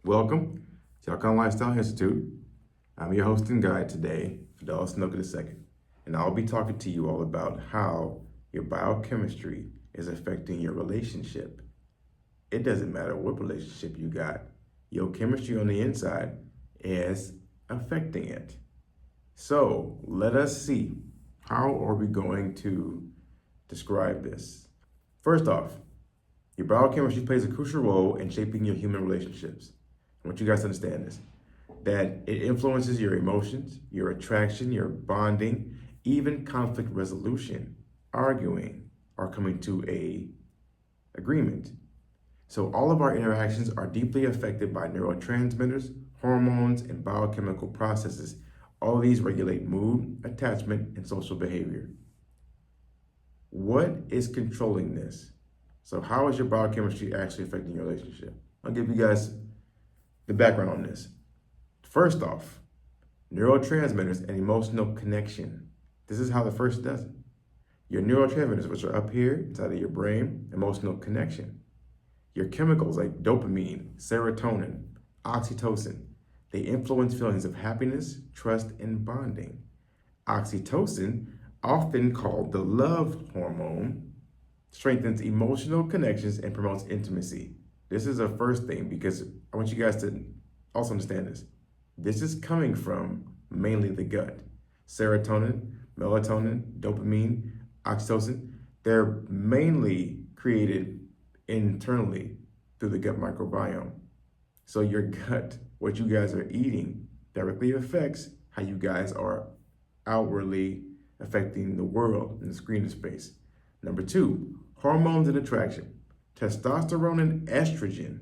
Welcome to Alkalign Lifestyle Institute. I'm your host and guide today, Fidel Snook II, and I'll be talking to you all about how your biochemistry is affecting your relationship. It doesn't matter what relationship you got, your chemistry on the inside is affecting it. So let us see, how are we going to describe this? First off, your biochemistry plays a crucial role in shaping your human relationships. I want you guys to understand this, that it influences your emotions, your attraction, your bonding, even conflict resolution, arguing, or coming to a agreement. So all of our interactions are deeply affected by neurotransmitters, hormones, and biochemical processes. All of these regulate mood, attachment, and social behavior. What is controlling this? So how is your biochemistry actually affecting your relationship? I'll give you guys the background on this. First off, neurotransmitters and emotional connection. This is how the first does it. Your neurotransmitters, which are up here inside of your brain, emotional connection. Your chemicals like dopamine, serotonin, oxytocin, they influence feelings of happiness, trust, and bonding. Oxytocin, often called the love hormone, strengthens emotional connections and promotes intimacy. This is the first thing, because I want you guys to also understand this. This is coming from mainly the gut. Serotonin, melatonin, dopamine, oxytocin, they're mainly created internally through the gut microbiome. So your gut, what you guys are eating, directly affects how you guys are outwardly affecting the world in the screen space. Number two, hormones and attraction. Testosterone and estrogen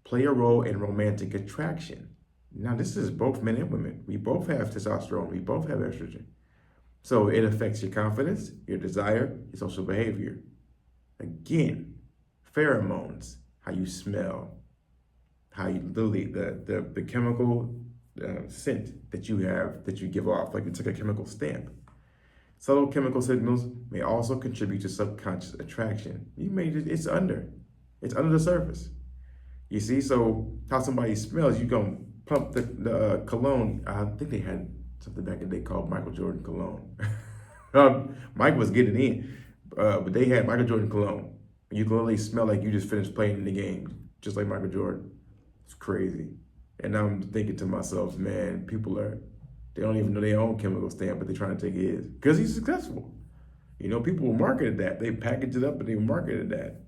play a role in romantic attraction. Now, this is both men and women. We both have testosterone, we both have estrogen. So it affects your confidence, your desire, your social behavior. Again, pheromones, how you smell, how you literally, the chemical scent that you have, that you give off, like it's like a chemical stamp. Subtle chemical signals may also contribute to subconscious attraction. It's under the surface. You see, so how somebody smells, you gonna pump the cologne. I think they had something back in the day called Michael Jordan cologne. Mike was getting in, but they had Michael Jordan cologne. You can literally smell like you just finished playing in the game, just like Michael Jordan. It's crazy. And I'm thinking to myself, man, they don't even know their own chemical stamp, but they're trying to take his because he's successful. You know, people will market that. They package it up and they marketed that.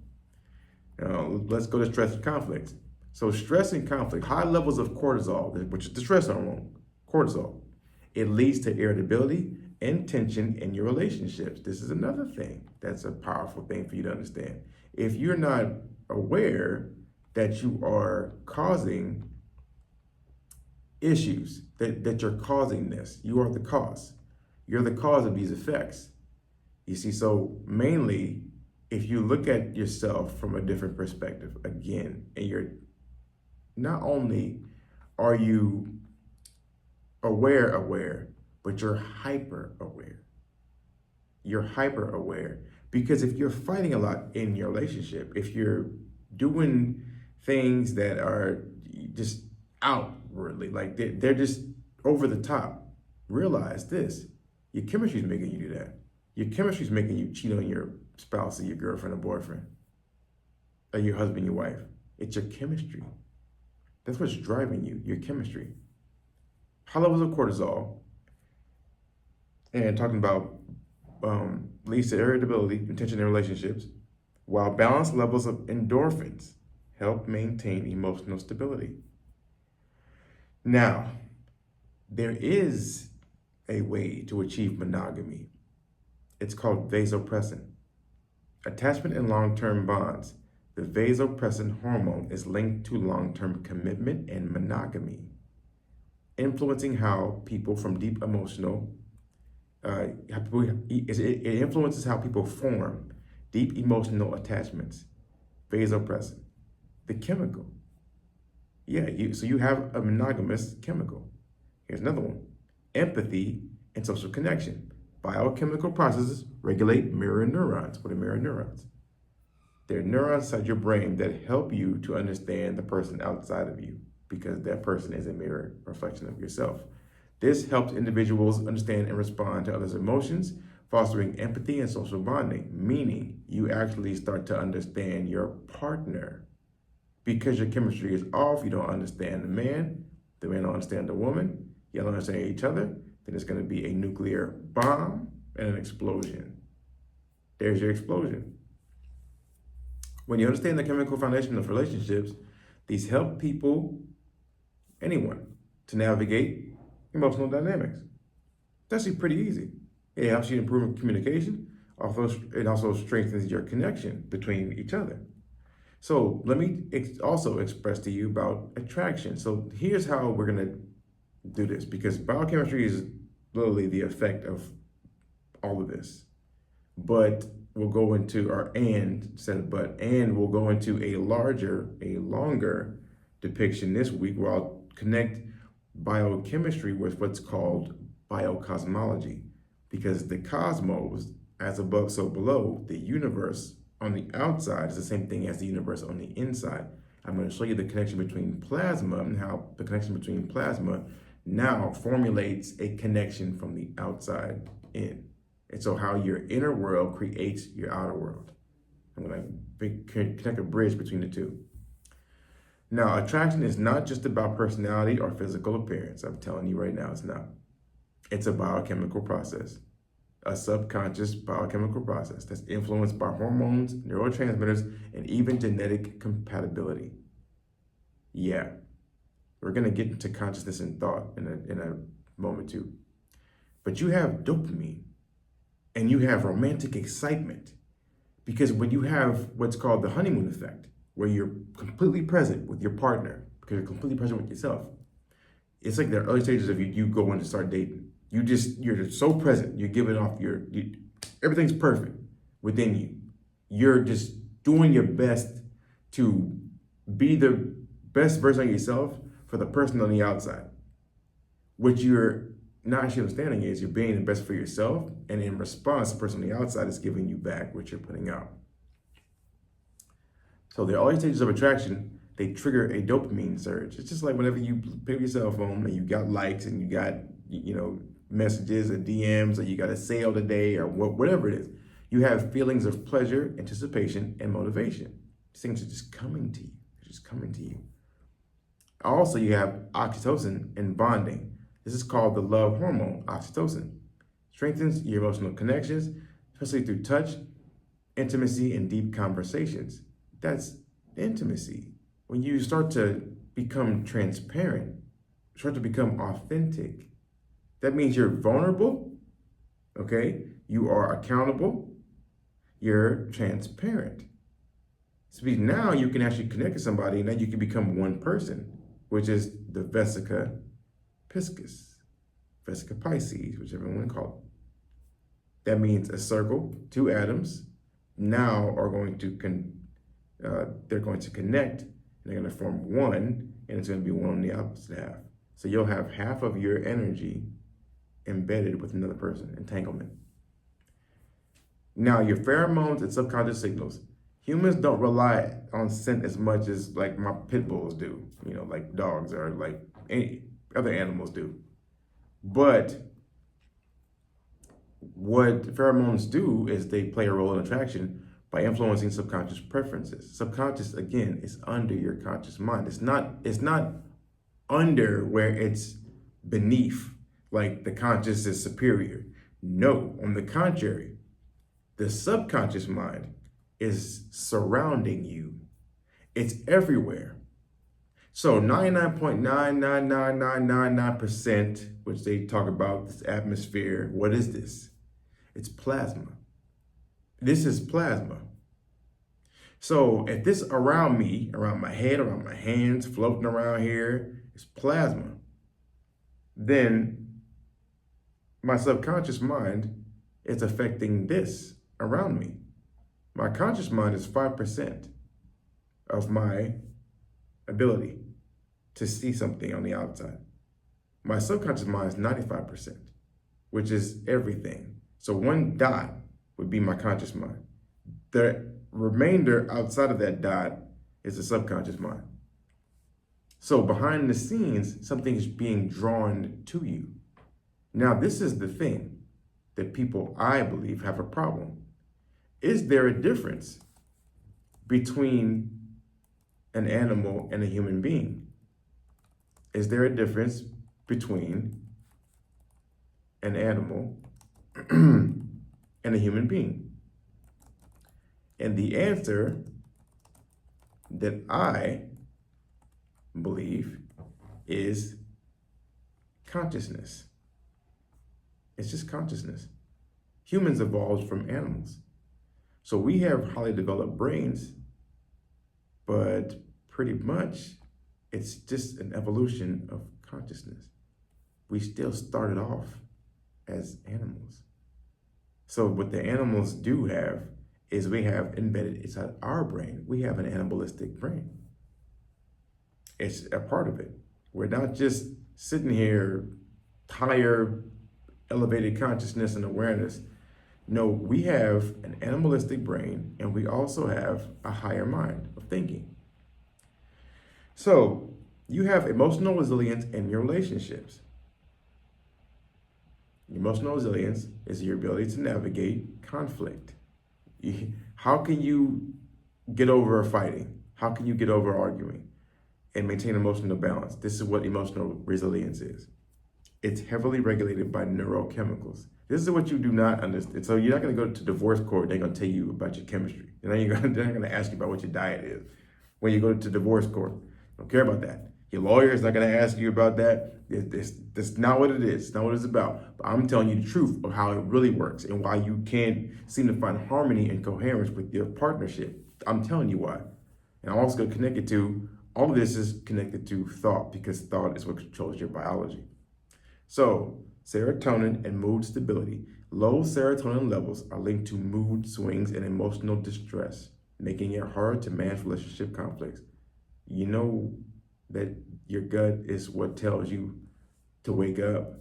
Let's go to stress and conflict. So stress and conflict, high levels of cortisol, which is the stress hormone, cortisol, it leads to irritability and tension in your relationships. This is another thing that's a powerful thing for you to understand. If you're not aware that you are causing issues, that you're causing this, you are the cause. You're the cause of these effects. You see, so mainly, if you look at yourself from a different perspective, again, and you're not only are you aware, but you're hyper aware. You're hyper aware because if you're fighting a lot in your relationship, if you're doing things that are just outwardly, like they're just over the top, realize this: your chemistry is making you do that. Your chemistry is making you cheat on your spouse or your girlfriend or boyfriend, or your husband, your wife. It's your chemistry. That's what's driving you, your chemistry. High levels of cortisol, and talking about leads to irritability and tension in relationships, while balanced levels of endorphins help maintain emotional stability. Now, there is a way to achieve monogamy. It's called vasopressin. Attachment in long-term bonds. The vasopressin hormone is linked to long-term commitment and monogamy, influencing how people from deep emotional, it influences how people form deep emotional attachments. Vasopressin, the chemical. Yeah, so you have a monogamous chemical. Here's another one. Empathy and social connection. Biochemical processes regulate mirror neurons. What are mirror neurons? They're neurons inside your brain that help you to understand the person outside of you. because that person is a mirror reflection of yourself. This helps individuals understand and respond to others' emotions, fostering empathy and social bonding, meaning you actually start to understand your partner. Because your chemistry is off, you don't understand the man don't understand the woman, you don't understand each other, then it's going to be a nuclear bomb and an explosion. There's your explosion. When you understand the chemical foundation of relationships, these help people, anyone, to navigate emotional dynamics. It's actually pretty easy. It helps you improve communication. It also strengthens your connection between each other. So let me also express to you about attraction. So here's how we're going to do this, because biochemistry is literally the effect of all of this. But we'll go into we'll go into a longer depiction this week where I'll connect biochemistry with what's called biocosmology, because the cosmos, as above, so below, the universe on the outside is the same thing as the universe on the inside. I'm going to show you the connection between plasma and how the connection between plasma now formulates a connection from the outside in. And so how your inner world creates your outer world. I'm going to connect a bridge between the two. Now, attraction is not just about personality or physical appearance. I'm telling you right now, it's not. It's a biochemical process, a subconscious biochemical process that's influenced by hormones, neurotransmitters, and even genetic compatibility. Yeah, we're going to get into consciousness and thought in a moment too. But you have dopamine and you have romantic excitement, because when you have what's called the honeymoon effect, where you're completely present with your partner, because you're completely present with yourself, it's like the early stages of you going to start dating. You're so present. You're giving off everything's perfect within you. You're just doing your best to be the best version of yourself for the person on the outside. What you're not actually understanding is you're being the best for yourself, and in response, the person on the outside is giving you back what you're putting out. So the early stages of attraction, they trigger a dopamine surge. It's just like whenever you pick up your cell phone and you got likes and you got, messages or DMs, or you got a sale today, or whatever it is. You have feelings of pleasure, anticipation, and motivation. These things are just coming to you. They're just coming to you. Also, you have oxytocin and bonding. This is called the love hormone, oxytocin. Strengthens your emotional connections, especially through touch, intimacy, and deep conversations. That's intimacy. When you start to become transparent, start to become authentic, that means you're vulnerable, okay? You are accountable, you're transparent. So now you can actually connect to somebody, and then you can become one person, which is the Vesica Piscis, Vesica Pisces, whichever one you call it. That means a circle, two atoms now are going to they're going to connect, and they're going to form one, and it's going to be one on the opposite half. So you'll have half of your energy embedded with another person, entanglement. Now, your pheromones and subconscious signals. Humans don't rely on scent as much as like my pit bulls do, like dogs or like any other animals do. But what pheromones do is they play a role in attraction by influencing subconscious preferences. Subconscious, again, is under your conscious mind. It's not under where it's beneath, like the conscious is superior. No, on the contrary, the subconscious mind is surrounding you. It's everywhere. So 99.99999%, which they talk about, this atmosphere, what is this? It's plasma. This is plasma. So if this around me, around my head, around my hands, floating around here, is plasma, then my subconscious mind is affecting this around me. My conscious mind is 5% of my ability to see something on the outside. My subconscious mind is 95%, which is everything. So one dot would be my conscious mind. The remainder outside of that dot is the subconscious mind. So behind the scenes, something's being drawn to you. Now, this is the thing that people, I believe, have a problem. Is there a difference between an animal and a human being? Is there a difference between an animal and a human being? And the answer that I believe is consciousness. It's just consciousness. Humans evolved from animals. So we have highly developed brains, but pretty much it's just an evolution of consciousness. We still started off as animals. So what the animals do have is we have embedded inside our brain, we have an animalistic brain. It's a part of it. We're not just sitting here, higher elevated consciousness and awareness. No, we have an animalistic brain and we also have a higher mind of thinking. So you have emotional resilience in your relationships. Emotional resilience is your ability to navigate conflict. How can you get over fighting? How can you get over arguing and maintain emotional balance? This is what emotional resilience is. It's heavily regulated by neurochemicals. This is what you do not understand. So you're not going to go to divorce court. They're going to tell you about your chemistry. They're not going to ask you about what your diet is when you go to divorce court. Don't care about that. Your lawyer is not going to ask you about that. That's not what it is. It's not what it's about. But I'm telling you the truth of how it really works and why you can't seem to find harmony and coherence with your partnership. I'm telling you why. And I'm also going to connect it to, all of this is connected to thought, because thought is what controls your biology. So serotonin and mood stability. Low serotonin levels are linked to mood swings and emotional distress, making it hard to manage relationship conflicts. You know that your gut is what tells you to wake up.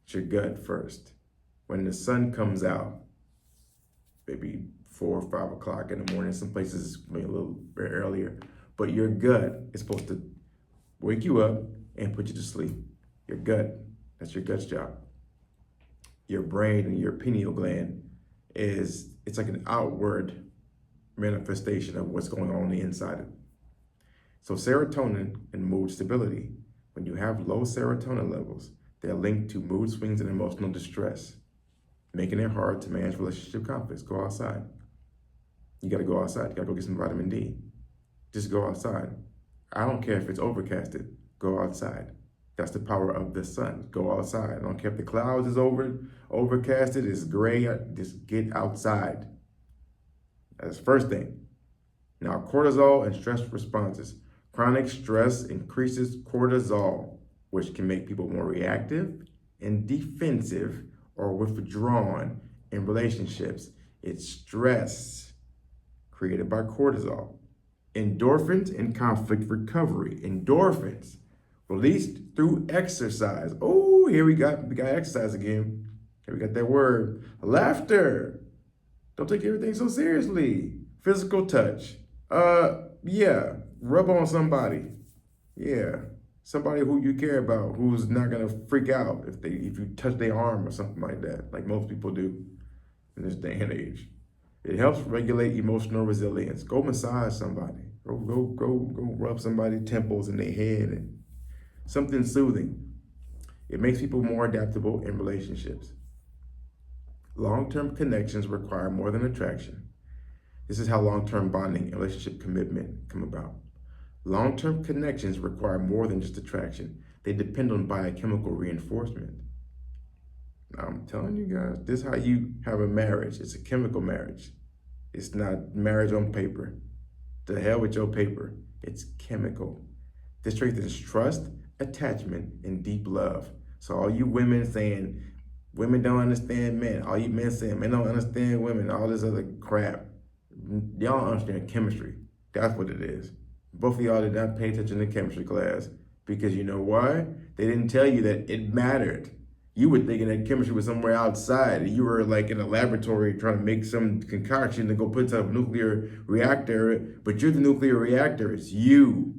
It's your gut first. When the sun comes out, maybe 4 or 5 o'clock in the morning, some places maybe a little bit earlier, but your gut is supposed to wake you up and put you to sleep. Your gut, that's your gut's job. Your brain and your pineal gland it's like an outward manifestation of what's going on the inside of it. So serotonin and mood stability. When you have low serotonin levels, they're linked to mood swings and emotional distress, making it hard to manage relationship conflicts. Go outside. You gotta go outside. You gotta go get some vitamin D. Just go outside. I don't care if it's overcasted. Go outside. That's the power of the sun. Go outside. I don't care if the clouds is overcasted, it's gray. Just get outside. That's the first thing. Now, cortisol and stress responses. Chronic stress increases cortisol, which can make people more reactive and defensive or withdrawn in relationships. It's stress created by cortisol. Endorphins and conflict recovery. Endorphins released through exercise. Oh, here we got exercise again. Here we got that word. Laughter. Don't take everything so seriously. Physical touch. Yeah. Rub on somebody. Yeah. Somebody who you care about, who's not gonna freak out if you touch their arm or something like that, like most people do in this day and age. It helps regulate emotional resilience. Go massage somebody. Go rub somebody's temples and their head and something soothing. It makes people more adaptable in relationships. Long-term connections require more than attraction. This is how long-term bonding and relationship commitment come about. Long-term connections require more than just attraction. They depend on biochemical reinforcement. Now, I'm telling you guys, this is how you have a marriage. It's a chemical marriage. It's not marriage on paper. To hell with your paper. It's chemical. This strengthens trust, attachment, and deep love. So all you women saying, women don't understand men. All you men saying, men don't understand women. All this other crap. Y'all don't understand chemistry. That's what it is. Both of y'all did not pay attention to chemistry class because you know why? They didn't tell you that it mattered. You were thinking that chemistry was somewhere outside. You were like in a laboratory trying to make some concoction to go put into a nuclear reactor, but you're the nuclear reactor. It's you.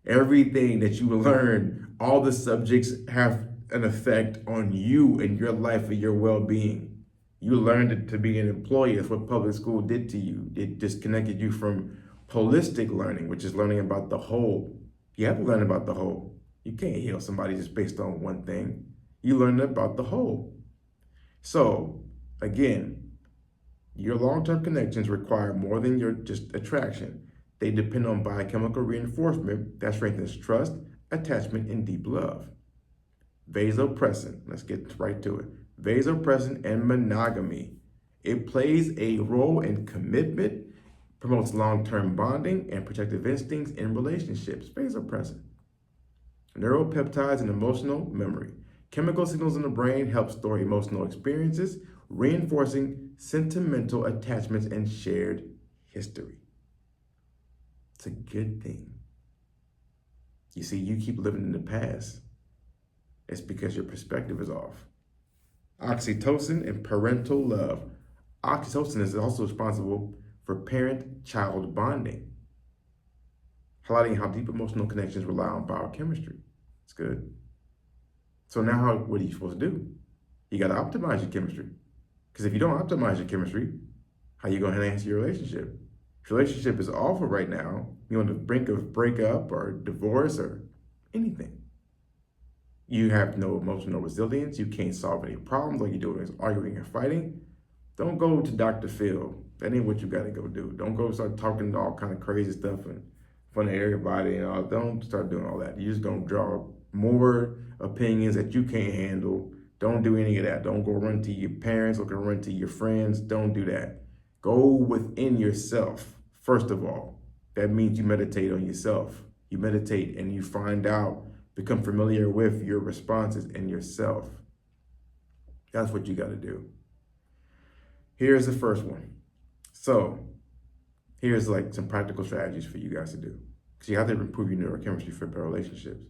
Everything that you learn, all the subjects have an effect on you and your life and your well-being. You learned it to be an employee. That's what public school did to you. It disconnected you from holistic learning, which is learning about the whole. You have to learn about the whole. You can't heal somebody just based on one thing. You learn about the whole. So, again, your long-term connections require more than your just attraction. They depend on biochemical reinforcement that strengthens trust, attachment, and deep love. Vasopressin, let's get right to it. Vasopressin and monogamy. It plays a role in commitment, promotes long-term bonding, and protective instincts in relationships. Vasopressin. Neuropeptides and emotional memory. Chemical signals in the brain help store emotional experiences, reinforcing sentimental attachments and shared history. It's a good thing. You see, you keep living in the past. It's because your perspective is off. Oxytocin and parental love. Oxytocin is also responsible for parent-child bonding, highlighting how deep emotional connections rely on biochemistry. It's good. So now what are you supposed to do? You got to optimize your chemistry. Because if you don't optimize your chemistry, how are you going to enhance your relationship? If your relationship is awful right now, you're on the brink of breakup or divorce or anything. You have no emotional resilience. You can't solve any problems. All you're doing is arguing and fighting. Don't go to Dr. Phil. That ain't what you got to go do. Don't go start talking all kind of crazy stuff in front of everybody and all. Don't start doing all that. You're just going to draw more opinions that you can't handle. Don't do any of that. Don't go run to your parents or go run to your friends. Don't do that. Go within yourself, first of all. That means you meditate on yourself. You meditate and you find out, become familiar with your responses and yourself. That's what you got to do. Here's the first one. So here's like some practical strategies for you guys to do. Because you have to improve your neurochemistry for better relationships.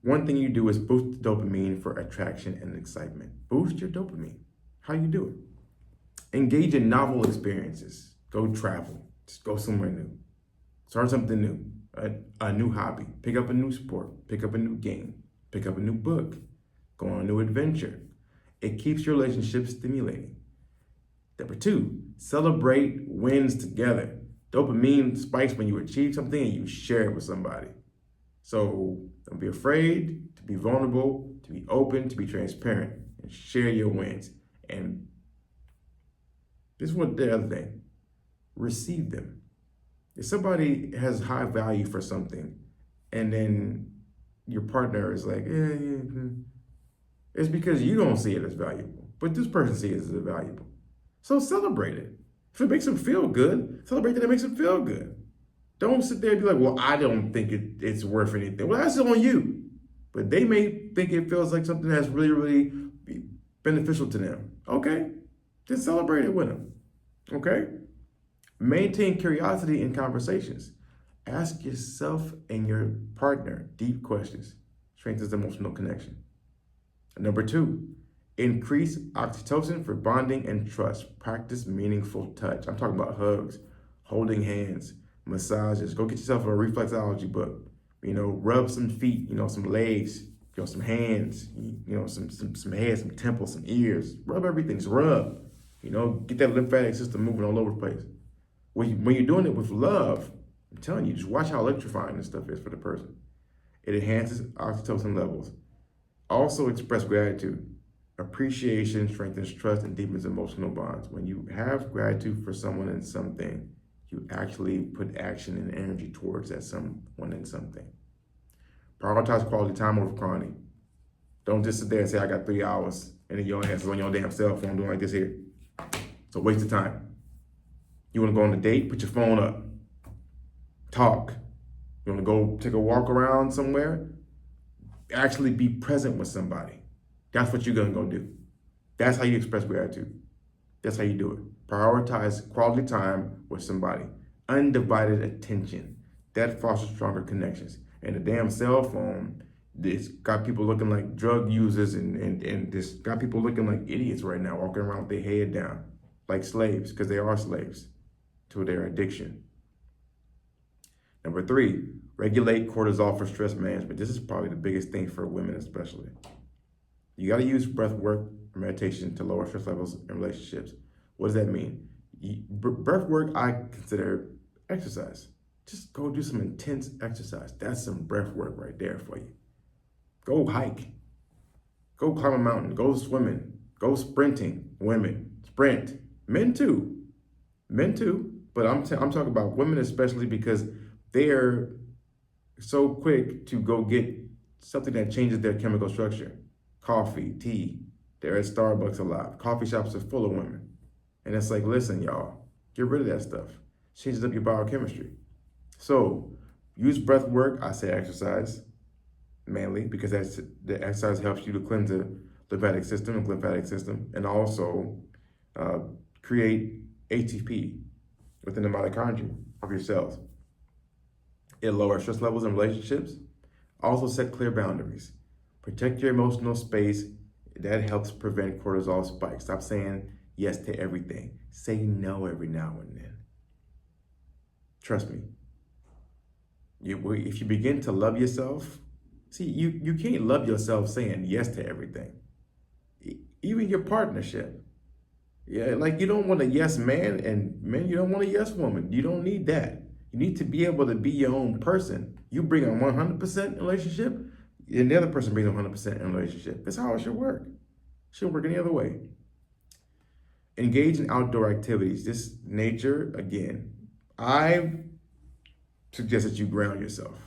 One thing you do is boost dopamine for attraction and excitement. Boost your dopamine. How you do it? Engage in novel experiences. Go travel. Just go somewhere new. Start something new. A new hobby. Pick up a new sport. Pick up a new game. Pick up a new book. Go on a new adventure. It keeps your relationship stimulating. Number 2, celebrate wins together. Dopamine spikes when you achieve something and you share it with somebody. So don't be afraid to be vulnerable, to be open, to be transparent, and share your wins. And this is what the other thing, receive them. If somebody has high value for something and then your partner is like, it's because you don't see it as valuable, but this person sees it as valuable. So celebrate it. If it makes them feel good, celebrate that it makes them feel good. Don't sit there and be like, well, I don't think it's worth anything. Well, that's on you. But they may think it feels like something that's really, really beneficial to them. Okay, then celebrate it with them. Okay? Maintain curiosity in conversations. Ask yourself and your partner deep questions. Strengthens emotional connection. Number 2, increase oxytocin for bonding and trust. Practice meaningful touch. I'm talking about hugs, holding hands, massages. Go get yourself a reflexology book. Rub some feet, some legs, some hands, some head, some temples, some ears. Rub everything. Just rub. Get that lymphatic system moving all over the place. When you're doing it with love, I'm telling you, just watch how electrifying this stuff is for the person. It enhances oxytocin levels. Also express gratitude. Appreciation strengthens trust and deepens emotional bonds. When you have gratitude for someone and something, you actually put action and energy towards that someone and something. Prioritize quality time over quantity. Don't just sit there and say, I got 3 hours, and then your ass is on your damn cell phone doing like this here. It's a waste of time. You want to go on a date? Put your phone up. Talk. You want to go take a walk around somewhere? Actually be present with somebody. That's what you're going to go do. That's how you express gratitude. That's how you do it. Prioritize quality time with somebody. Undivided attention. That fosters stronger connections. And the damn cell phone, it's got people looking like drug users and this got people looking like idiots right now, walking around with their head down like slaves, because they are slaves to their addiction. Number 3, Regulate cortisol for stress management. This is probably the biggest thing for women especially. You got to use breath work or meditation to lower stress levels in relationships. What does that mean? Breath work I consider exercise. Just go do some intense exercise. That's some breath work right there for you. Go hike. Go climb a mountain. Go swimming. Go sprinting. Women, sprint. Men too. Men too. But I'm talking about women especially because they're so quick to go get something that changes their chemical structure. Coffee, tea. They're at Starbucks a lot. Coffee shops are full of women. And it's like, listen, y'all, get rid of that stuff. Changes up your biochemistry. So use breath work. I say exercise mainly because the exercise helps you to cleanse the lymphatic system, and also create ATP within the mitochondria of your cells. It lowers stress levels in relationships. Also set clear boundaries. Protect your emotional space. That helps prevent cortisol spikes. Stop saying yes to everything. Say no every now and then. Trust me. If you begin to love yourself, see, you can't love yourself saying yes to everything. Even your partnership. Yeah, like you don't want a yes man, and men, you don't want a yes woman. You don't need that. You need to be able to be your own person. You bring on 100% in a relationship, and the other person brings on 100% in a relationship. That's how it should work. It shouldn't work any other way. Engage in outdoor activities. This nature, again, I suggest that you ground yourself.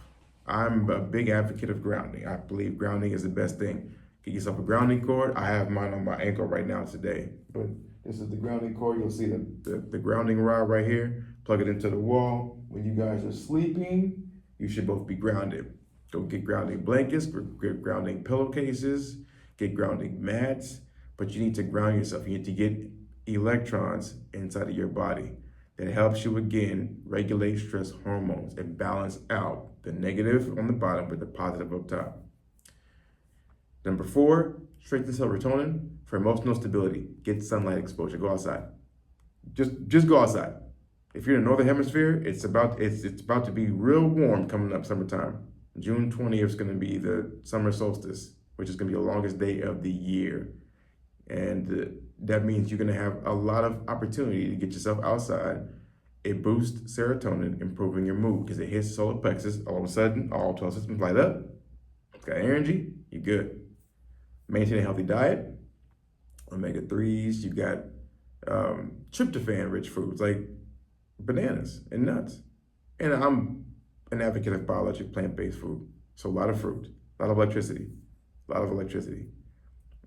I'm a big advocate of grounding. I believe grounding is the best thing. Get yourself a grounding cord. I have mine on my ankle right now today. But this is the grounding cord. You'll see the grounding rod right here. Plug it into the wall. When you guys are sleeping, you should both be grounded. Go get grounding blankets, get grounding pillowcases, get grounding mats. But you need to ground yourself. You need to get electrons inside of your body. That helps you, again, regulate stress hormones and balance out the negative on the bottom with the positive up top. Number 4, strengthen serotonin for emotional stability. Get sunlight exposure. Go outside. Just go outside. If you're in the northern hemisphere, it's about to be real warm coming up summertime. June 20th is going to be the summer solstice, which is going to be the longest day of the year. And that means you're going to have a lot of opportunity to get yourself outside. It boosts serotonin, improving your mood because it hits the solar plexus. All of a sudden, all 12 systems light up. It's got energy. You're good. Maintain a healthy diet. Omega-3s. You got tryptophan-rich foods like bananas and nuts. And I'm an advocate of biologic plant-based food. So a lot of fruit, a lot of electricity.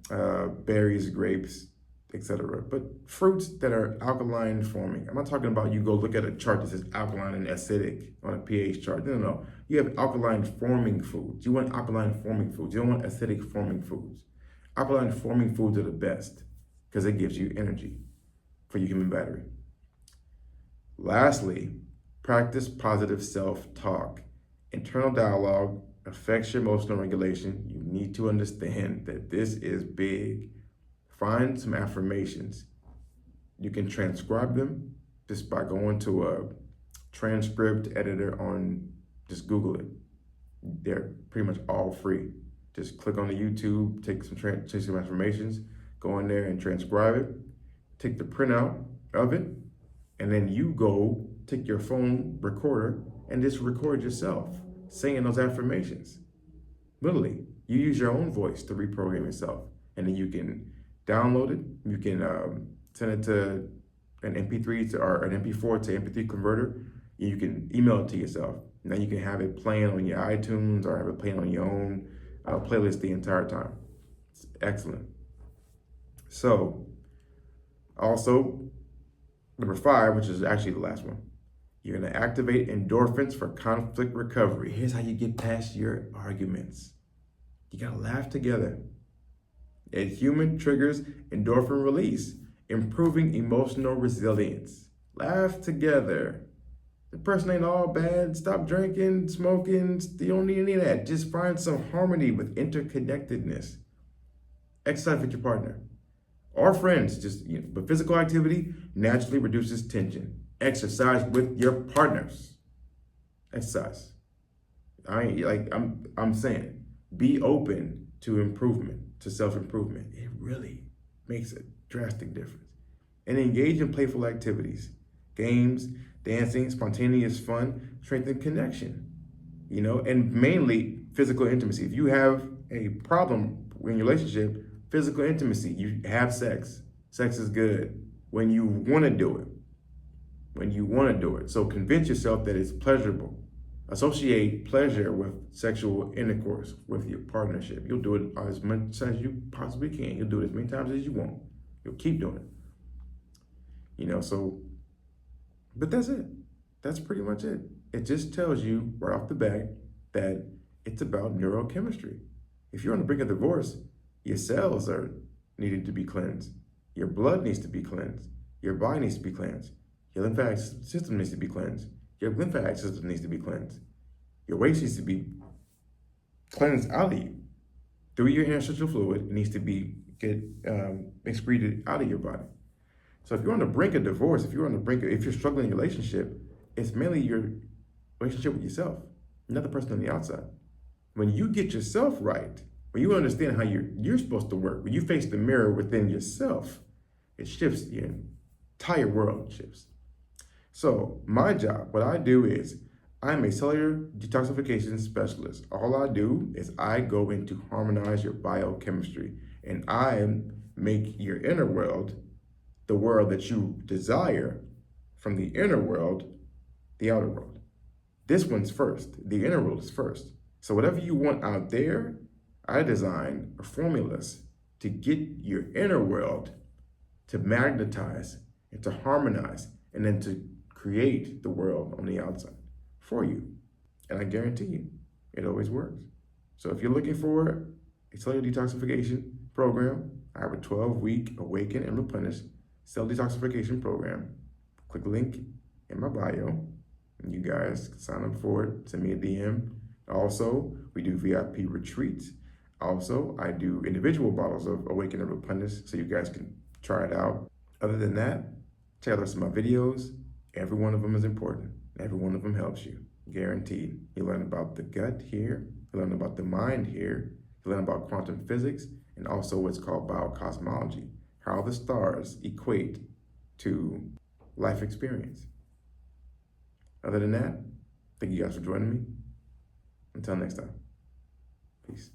Berries, grapes, etc. But fruits that are alkaline forming. I'm not talking about you go look at a chart that says alkaline and acidic on a pH chart. No. You have alkaline forming foods. You want alkaline forming foods. You don't want acidic forming foods. Alkaline forming foods are the best because it gives you energy for your human battery. Lastly, practice positive self-talk. Internal dialogue affects your emotional regulation. You need to understand that this is big. Find some affirmations. You can transcribe them just by going to a transcript editor just Google it. They're pretty much all free. Just click on the YouTube, take some affirmations, go in there and transcribe it, take the printout of it, and then you go take your phone recorder and just record yourself saying those affirmations. Literally, you use your own voice to reprogram yourself, and then you can download it. You can send it to an MP3 or an MP4 to MP3 converter. And you can email it to yourself. Now you can have it playing on your iTunes or have it playing on your own playlist the entire time. It's excellent. So, also, number 5, which is actually the last one, you're going to activate endorphins for conflict recovery. Here's how you get past your arguments. You got to laugh together. A human triggers endorphin release, improving emotional resilience. Laugh together. The person ain't all bad. Stop drinking, smoking. You don't need any of that. Just find some harmony with interconnectedness. Exercise with your partner or friends. But physical activity naturally reduces tension. Exercise with your partners. Exercise. I'm saying, be open to improvement, to self-improvement. It really makes a drastic difference. And engage in playful activities, games, dancing, spontaneous fun, strengthen connection, and mainly physical intimacy. If you have a problem in your relationship, physical intimacy, you have sex. Sex is good when you want to do it. When you want to do it. So convince yourself that it's pleasurable. Associate pleasure with sexual intercourse with your partnership. You'll do it as much as you possibly can. You'll do it as many times as you want. You'll keep doing it. But that's it. That's pretty much it. It just tells you right off the bat that it's about neurochemistry. If you're on the brink of divorce, your cells are needing to be cleansed. Your blood needs to be cleansed. Your body needs to be cleansed. Your lymphatic system needs to be cleansed. Your lymphatic system needs to be cleansed. Your waste needs to be cleansed out of you. Through your interstitial fluid, it needs to get excreted out of your body. So if you're on the brink of divorce, if you're struggling in your relationship, it's mainly your relationship with yourself, not the person on the outside. When you get yourself right, when you understand how you're supposed to work, when you face the mirror within yourself, it shifts, your entire world shifts. So my job, what I do is, I'm a cellular detoxification specialist. All I do is I go in to harmonize your biochemistry, and I make your inner world the world that you desire, from the inner world, the outer world. This one's first. The inner world is first. So whatever you want out there, I design formulas to get your inner world to magnetize and to harmonize, and then to create the world on the outside for you. And I guarantee you, it always works. So if you're looking for a cellular detoxification program, I have a 12-week Awaken and Replenish cell detoxification program. Click the link in my bio, and you guys can sign up for it. Send me a DM. Also, we do VIP retreats. Also, I do individual bottles of Awaken and Replenish, so you guys can try it out. Other than that, check out the rest of my videos. Every one of them is important. Every one of them helps you, guaranteed. You learn about the gut here. You learn about the mind here. You learn about quantum physics, and also what's called biocosmology, how the stars equate to life experience. Other than that, thank you guys for joining me. Until next time, peace.